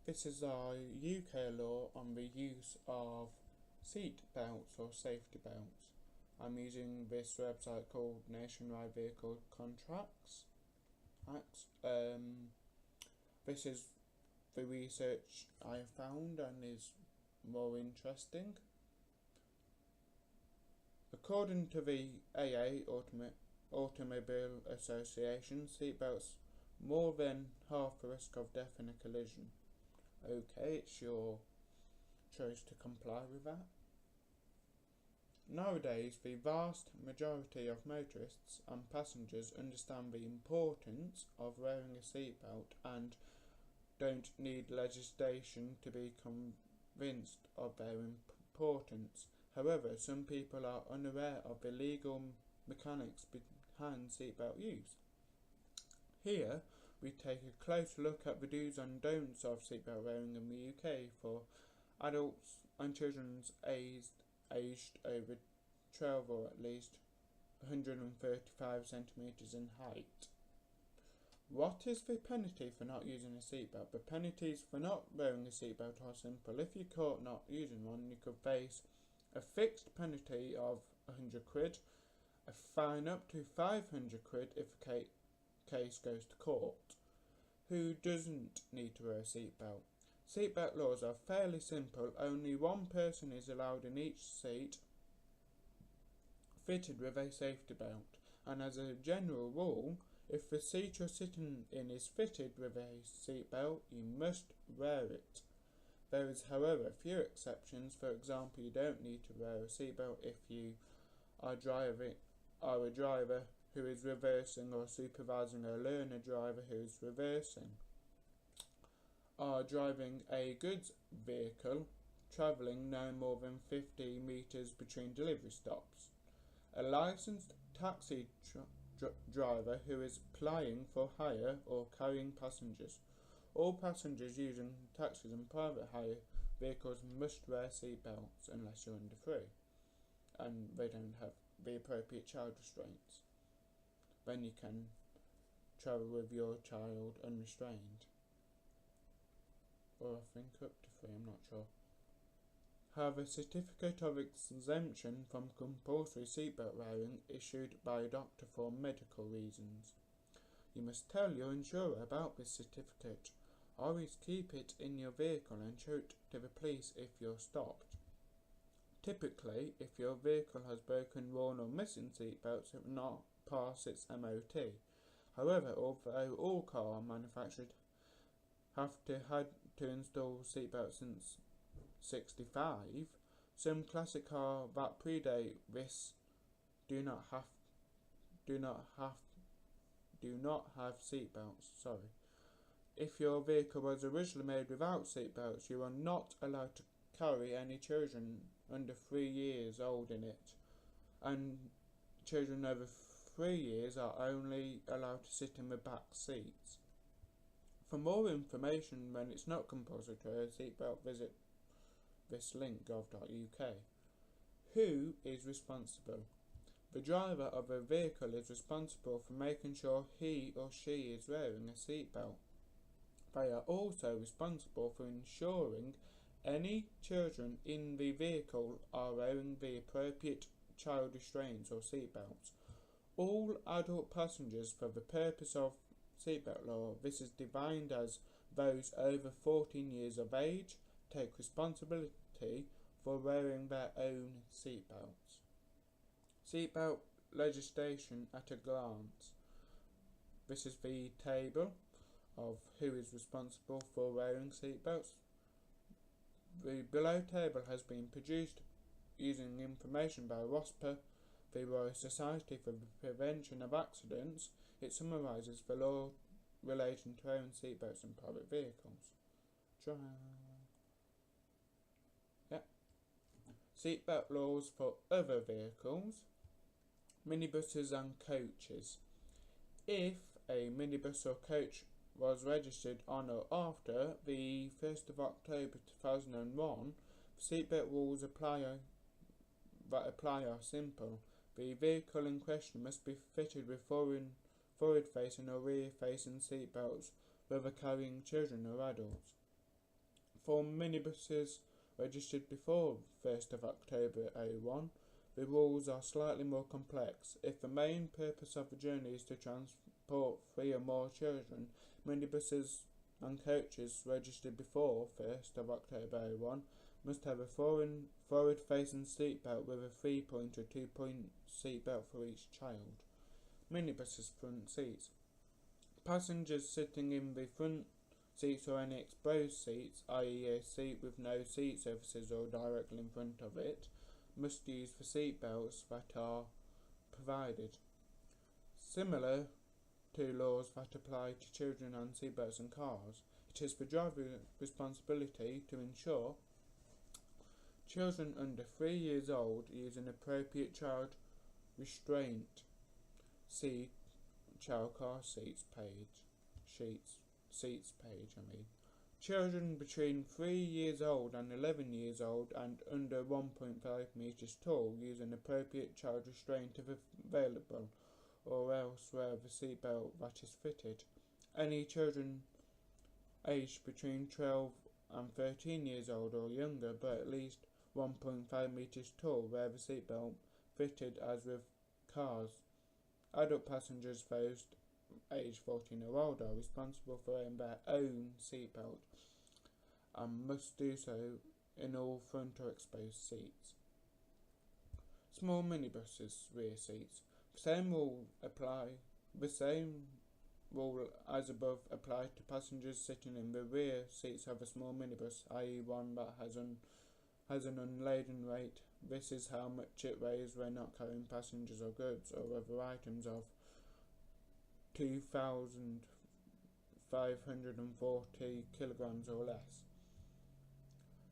This is our UK law on the use of seat belts or safety belts. I'm using this website called Nationwide Vehicle Contracts Acts. This is the research I have found and is more interesting. According to the AA Automobile Association, seatbelts more than half the risk of death in a collision. Okay, it's your choice to comply with that. Nowadays, the vast majority of motorists and passengers understand the importance of wearing a seatbelt and don't need legislation to be convinced of their importance. However, some people are unaware of the legal mechanics behind seatbelt use. Here, we take a close look at the do's and don'ts of seatbelt wearing in the UK for adults and children aged over 12 or at least 135 centimetres in height. What is the penalty for not using a seatbelt? The penalties for not wearing a seatbelt are simple. If you're caught not using one, you could face a fixed penalty of £100, a fine up to £500 if a case goes to court. Who doesn't need to wear a seatbelt? Seatbelt laws are fairly simple. Only one person is allowed in each seat fitted with a safety belt, and as a general rule, if the seat you're sitting in is fitted with a seatbelt, you must wear it. There is, however, few exceptions. For example, you don't need to wear a seatbelt if you are a driver who is reversing or supervising a learner driver who is reversing, are driving a goods vehicle travelling no more than 50 metres between delivery stops, a licensed taxi driver who is plying for hire or carrying passengers. All passengers using taxis and private hire vehicles must wear seatbelts unless you're under 3 and they don't have the appropriate child restraints. Then you can travel with your child unrestrained. Or I think up to 3, I'm not sure. Have a certificate of exemption from compulsory seatbelt wearing issued by a doctor for medical reasons. You must tell your insurer about this certificate. Always keep it in your vehicle and show it to the police if you're stopped. Typically, if your vehicle has broken, worn or missing seatbelts, it will not pass its MOT. However, although all car manufacturers have had to install seatbelts since '65, some classic cars that predate this do not have seatbelts. If your vehicle was originally made without seatbelts, you are not allowed to carry any children under 3 years old in it, and children over 3 years are only allowed to sit in the back seats. For more information when it's not compulsory to wear a seatbelt, visit this link gov.uk. Who is responsible? The driver of a vehicle is responsible for making sure he or she is wearing a seatbelt. They are also responsible for ensuring any children in the vehicle are wearing the appropriate child restraints or seatbelts. All adult passengers, for the purpose of seatbelt law, this is defined as those over 14 years of age, take responsibility for wearing their own seatbelts. Seatbelt legislation at a glance. This is the table of who is responsible for wearing seatbelts. The below table has been produced using information by WASPA, the Royal Society for the Prevention of Accidents. It summarises the law relating to wearing seatbelts in private vehicles. Seatbelt laws for other vehicles. Minibuses and coaches. If a minibus or coach was registered on or after the 1st of October 2001, seatbelt rules that apply are simple. The vehicle in question must be fitted with forward-facing or rear-facing seatbelts, whether carrying children or adults. For minibuses registered before 1st of October 01, the rules are slightly more complex. If the main purpose of the journey is to transport 3 or more children, minibuses and coaches registered before 1st of October 01 must have a forward-facing seatbelt with a 3-point or 2-point seatbelt for each child. Minibuses front seats. Passengers sitting in the front seats or any exposed seats, i.e. a seat with no seat surfaces or directly in front of it, must use the seat belts that are provided. Similar to laws that apply to children and seatbelts in cars, it is the driver's responsibility to ensure children under 3 years old use an appropriate child restraint. See child car seats page. Children between 3 years old and 11 years old and under 1.5 meters tall use an appropriate child restraint if available, or else wear the seatbelt that is fitted. Any children aged between 12 and 13 years old or younger but at least 1.5 meters tall wear the seatbelt fitted as with cars. Adult passengers, those aged 14 or older, are responsible for wearing their own seatbelt and must do so in all front or exposed seats. Small minibuses rear seats. The same rule as above apply to passengers sitting in the rear seats of a small minibus, i.e. one that has an unladen weight. This is how much it weighs when not carrying passengers or goods or other items of 2,540 kilograms or less.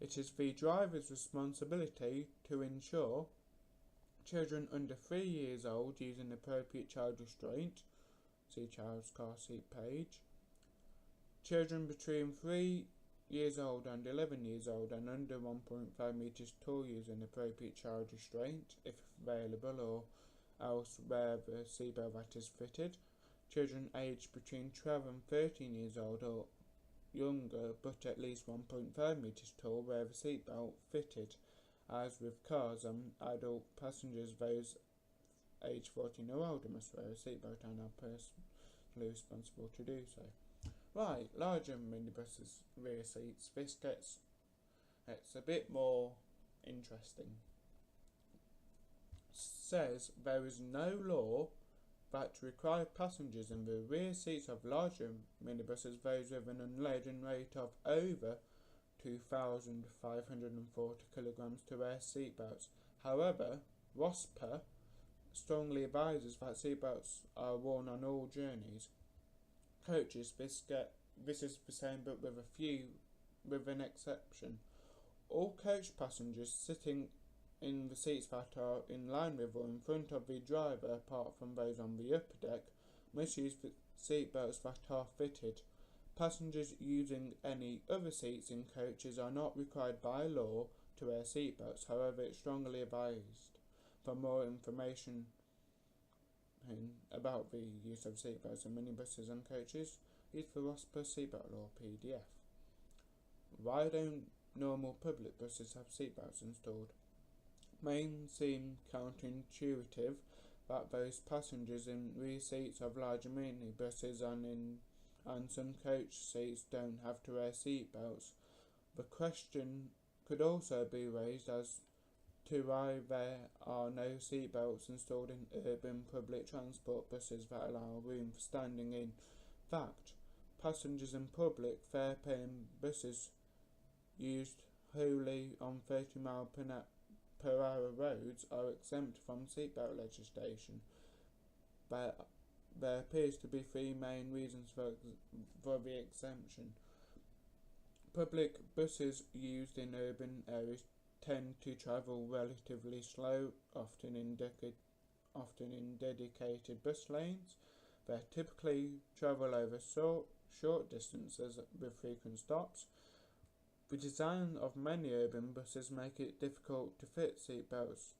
It is the driver's responsibility to ensure children under 3 years old use an appropriate child restraint. See child's car seat page. Children between 3 years old and 11 years old and under 1.5 meters tall use an appropriate child restraint if available, or else wear the seatbelt that is fitted. Children aged between 12 and 13 years old or younger but at least 1.5 meters tall wear the seatbelt fitted as with cars, and adult passengers, those aged 14 or older, must wear a seatbelt and are personally responsible to do so. Right, larger minibuses rear seats. This gets a bit more interesting. Says there is no law that require passengers in the rear seats of larger minibuses, those with an unladen weight of over 2,540 kilograms, to wear seatbelts. However, WASPA strongly advises that seatbelts are worn on all journeys. Coaches, this is the same but with an exception. All coach passengers sitting in the seats that are in line with or in front of the driver, apart from those on the upper deck, must use the seatbelts that are fitted. Passengers using any other seats in coaches are not required by law to wear seatbelts. However, it's strongly advised. For more information about the use of seatbelts in minibuses and coaches, use the WASPA Seatbelt Law PDF. Why don't normal public buses have seatbelts installed? May seem counterintuitive that those passengers in rear seats of larger minibuses and some coach seats don't have to wear seatbelts. The question could also be raised as to why there are no seatbelts installed in urban public transport buses that allow room for standing. In fact, passengers in public fare-paying buses used wholly on 30 mile per hour roads are exempt from seatbelt legislation. There appears to be 3 main reasons for the exemption. Public buses used in urban areas tend to travel relatively slow, often in dedicated bus lanes. They typically travel over short distances with frequent stops. The design of many urban buses make it difficult to fit seatbelts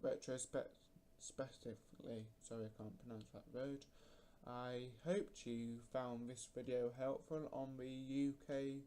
retrospectively. Sorry, I can't pronounce that word. I hoped you found this video helpful on the UK